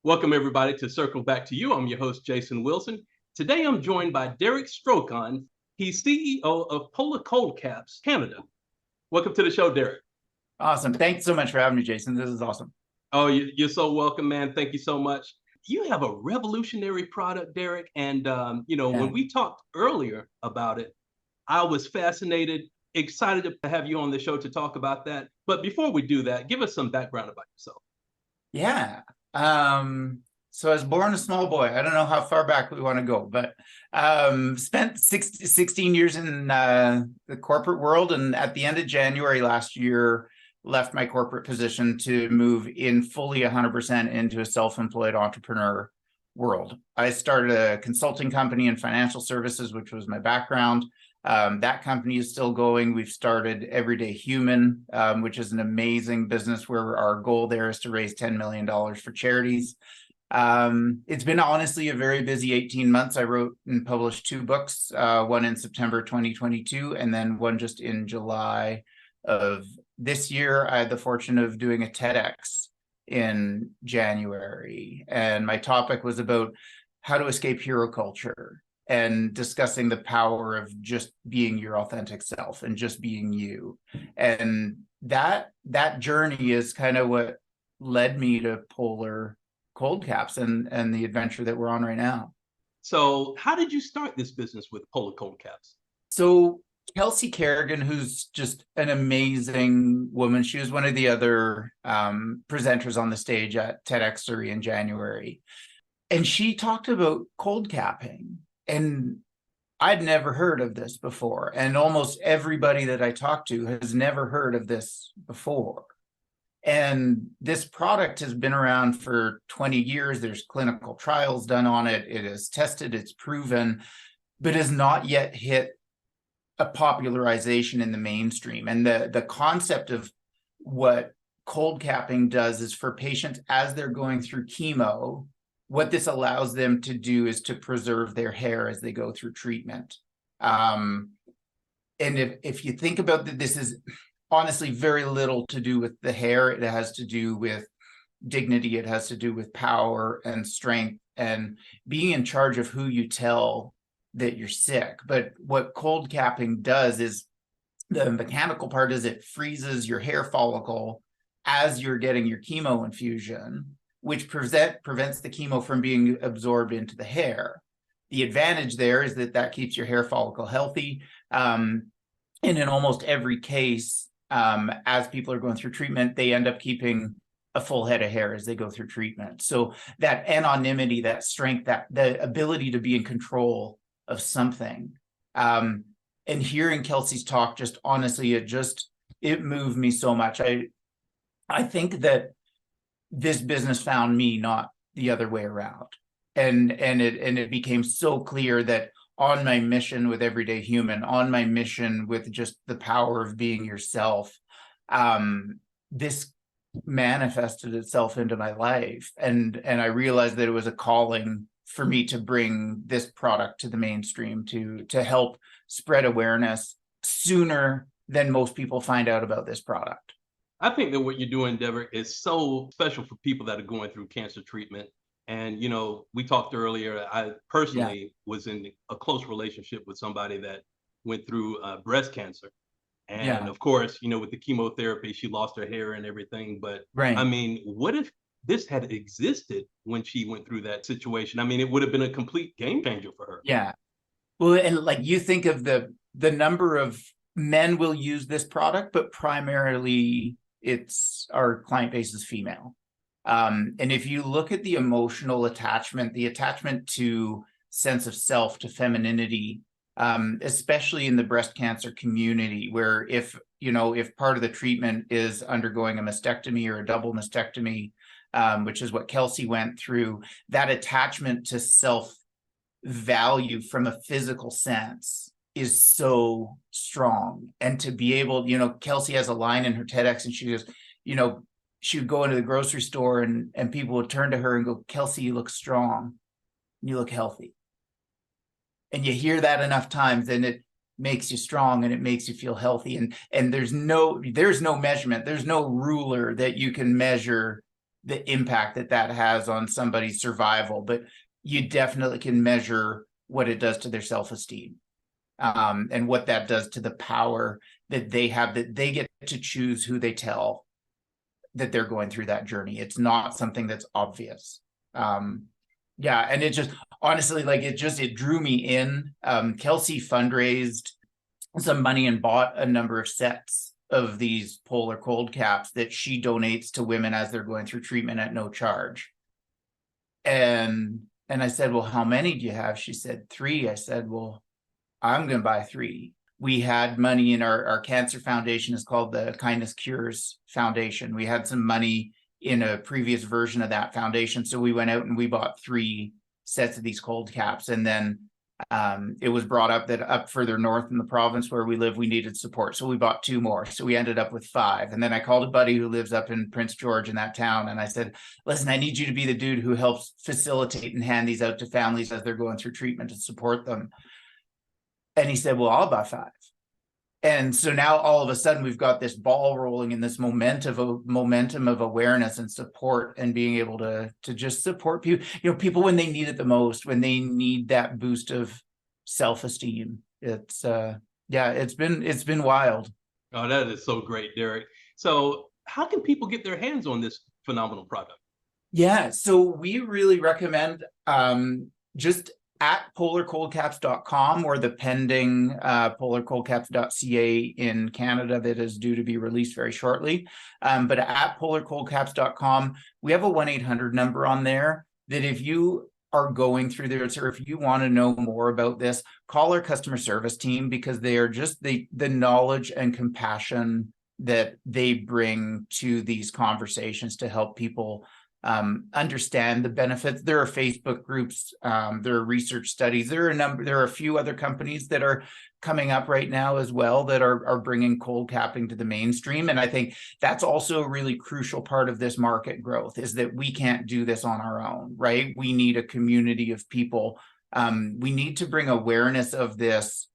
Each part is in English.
Welcome, everybody, to Circle Back to You. I'm your host, Jason Wilson. Today, I'm joined by Derek Strokon. He's CEO of Polar Cold Caps Canada. Welcome to the show, Derek. Awesome. Thanks so much for having me, Jason. This is awesome. Oh, you're so welcome, man. Thank you so much. You have a revolutionary product, Derek. And, when we talked earlier about it, I was fascinated, excited to have you on the show to talk about that. But before we do that, give us some background about yourself. Yeah. So I was born a small boy. I don't know how far back we want to go, but spent 16 years in the corporate world. And at the end of January last year, left my corporate position to move in fully 100% into a self-employed entrepreneur world. I started a consulting company in financial services, which was my background. That company is still going. We've started Everyday Human, which is an amazing business where our goal there is to raise $10 million for charities. It's been honestly a very busy 18 months. I wrote and published 2 books, one in September 2022, and then one just in July of this year. I had the fortune of doing a TEDx in January, and my topic was about how to escape hero culture and discussing the power of just being your authentic self and just being you. And that journey is kind of what led me to Polar Cold Caps and the adventure that we're on right now. So how did you start this business with Polar Cold Caps? So Kelsey Kerrigan, who's just an amazing woman, she was one of the other presenters on the stage at TEDx in January. And she talked about cold capping. And I'd never heard of this before. And almost everybody that I talked to has never heard of this before. And this product has been around for 20 years. There's clinical trials done on it. It is tested, it's proven, but has not yet hit a popularization in the mainstream. And the concept of what cold capping does is for patients as they're going through chemo, what this allows them to do is to preserve their hair as they go through treatment. And if you think about that, this is honestly very little to do with the hair. It has to do with dignity. It has to do with power and strength and being in charge of who you tell that you're sick. But what cold capping does is the mechanical part is it freezes your hair follicle as you're getting your chemo infusion, which prevents the chemo from being absorbed into the hair. The advantage there is that keeps your hair follicle healthy. And in almost every case, as people are going through treatment, they end up keeping a full head of hair as they go through treatment. So that anonymity, that strength, that the ability to be in control of something. And hearing Kelsey's talk, just honestly, it moved me so much. I think that this business found me, not the other way around. And it became so clear that on my mission with Everyday Human, on my mission with just the power of being yourself, this manifested itself into my life. And I realized that it was a calling for me to bring this product to the mainstream, to help spread awareness sooner than most people find out about this product. I think that what you're doing, Derek, is so special for people that are going through cancer treatment. And, we talked earlier, I personally was in a close relationship with somebody that went through breast cancer. And of course, with the chemotherapy, she lost her hair and everything. But right. I mean, what if this had existed when she went through that situation? I mean, it would have been a complete game changer for her. Yeah. Well, and like you think of the number of men will use this product, but primarily our client base is female. And if you look at the emotional attachment, the attachment to sense of self, to femininity, especially in the breast cancer community, where if part of the treatment is undergoing a mastectomy or a double mastectomy, which is what Kelsey went through, that attachment to self-value from a physical sense is so strong. And to be able, Kelsey has a line in her TEDx and she goes, she would go into the grocery store and people would turn to her and go, "Kelsey, you look strong. You look healthy." And you hear that enough times and it makes you strong and it makes you feel healthy. And there's no measurement. There's no ruler that you can measure the impact that that has on somebody's survival, but you definitely can measure what it does to their self-esteem, and what that does to the power that they have, that they get to choose who they tell that they're going through that journey. It's not something that's obvious. Yeah, and it just honestly, like it drew me in. Kelsey fundraised some money and bought a number of sets of these polar cold caps that she donates to women as they're going through treatment at no charge. And I said, well, how many do you have? She said 3. I said, well, I'm going to buy 3. We had money in our cancer foundation, is called the Kindness Cures Foundation. We had some money in a previous version of that foundation. So we went out and we bought 3 sets of these cold caps. And then it was brought up that up further north in the province where we live, we needed support. So we bought 2 more. So we ended up with 5. And then I called a buddy who lives up in Prince George in that town. And I said, listen, I need you to be the dude who helps facilitate and hand these out to families as they're going through treatment to support them. And he said, well, I'll buy 5. And so now all of a sudden we've got this ball rolling in this momentum of awareness and support, and being able to just support people, people when they need it the most, when they need that boost of self-esteem. It's it's been wild. Oh, that is so great, Derek. So how can people get their hands on this phenomenal product? Yeah, so we really recommend just at polarcoldcaps.com, or the pending polarcoldcaps.ca in Canada that is due to be released very shortly. But at polarcoldcaps.com, we have a 1-800 number on there that if you are going through this, or if you want to know more about this, call our customer service team, because they are just the knowledge and compassion that they bring to these conversations to help people understand the benefits. There are Facebook groups, there are research studies, there are a few other companies that are coming up right now as well that are bringing cold capping to the mainstream. And I think that's also a really crucial part of this market growth, is that we can't do this on our own, right? We need a community of people. We need to bring awareness of this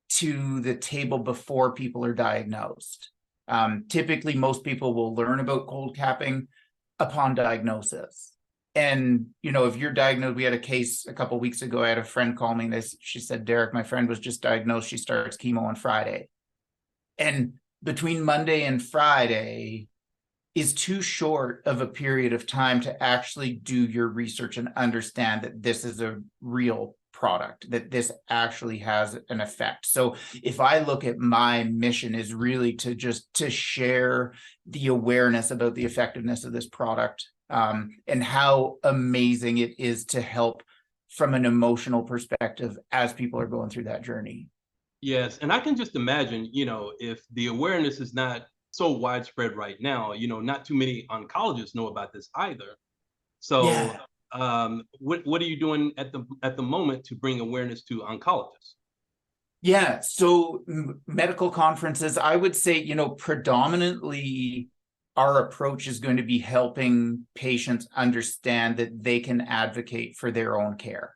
to the table before people are diagnosed. Typically, most people will learn about cold capping upon diagnosis. And, if you're diagnosed, we had a case a couple of weeks ago. I had a friend call me, and she said, Derek, my friend was just diagnosed. She starts chemo on Friday. And between Monday and Friday is too short of a period of time to actually do your research and understand that this is a real product, that this actually has an effect. So if I look at my mission is really to share the awareness about the effectiveness of this product, and how amazing it is to help from an emotional perspective as people are going through that journey. Yes, and I can just imagine, if the awareness is not so widespread right now, not too many oncologists know about this either. So Yeah. What are you doing at the moment to bring awareness to oncologists? Yeah, so medical conferences, I would say, predominantly our approach is going to be helping patients understand that they can advocate for their own care.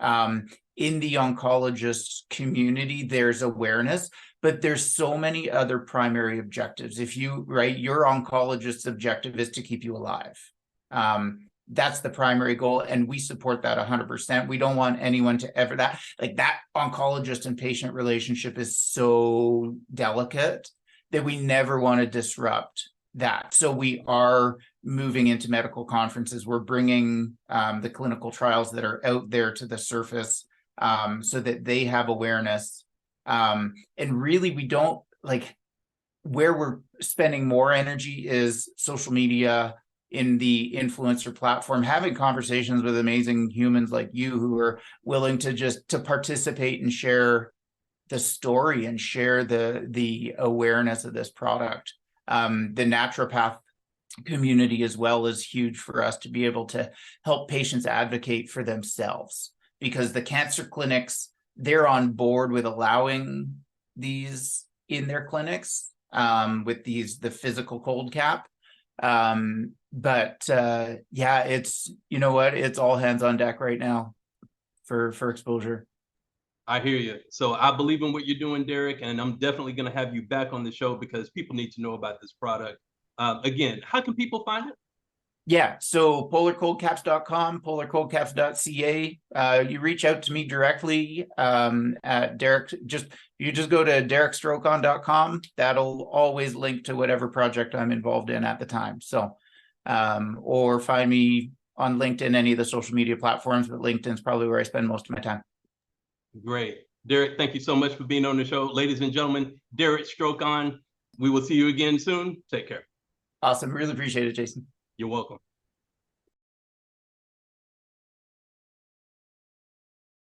In the oncologist community, there's awareness, but there's so many other primary objectives. Your oncologist's objective is to keep you alive. That's the primary goal, and we support that 100%. We don't want anyone to ever that oncologist and patient relationship is so delicate that we never want to disrupt that. So we are moving into medical conferences. We're bringing the clinical trials that are out there to the surface, so that they have awareness. And really, we don't where we're spending more energy is social media, in the influencer platform, having conversations with amazing humans like you who are willing to participate and share the story and share the awareness of this product. The naturopath community as well is huge for us to be able to help patients advocate for themselves, because the cancer clinics, they're on board with allowing these in their clinics, with the physical cold cap. But it's, it's all hands on deck right now for exposure. I hear you. So I believe in what you're doing, Derek, and I'm definitely going to have you back on the show because people need to know about this product. Again, how can people find it? Yeah, so polarcoldcaps.com, polarcoldcaps.ca. You reach out to me directly at Derek. You just go to derekstrokon.com. That'll always link to whatever project I'm involved in at the time. So, or find me on LinkedIn, any of the social media platforms, but LinkedIn's probably where I spend most of my time. Great. Derek, thank you so much for being on the show. Ladies and gentlemen, Derek Strokon. We will see you again soon. Take care. Awesome. Really appreciate it, Jason. You're welcome.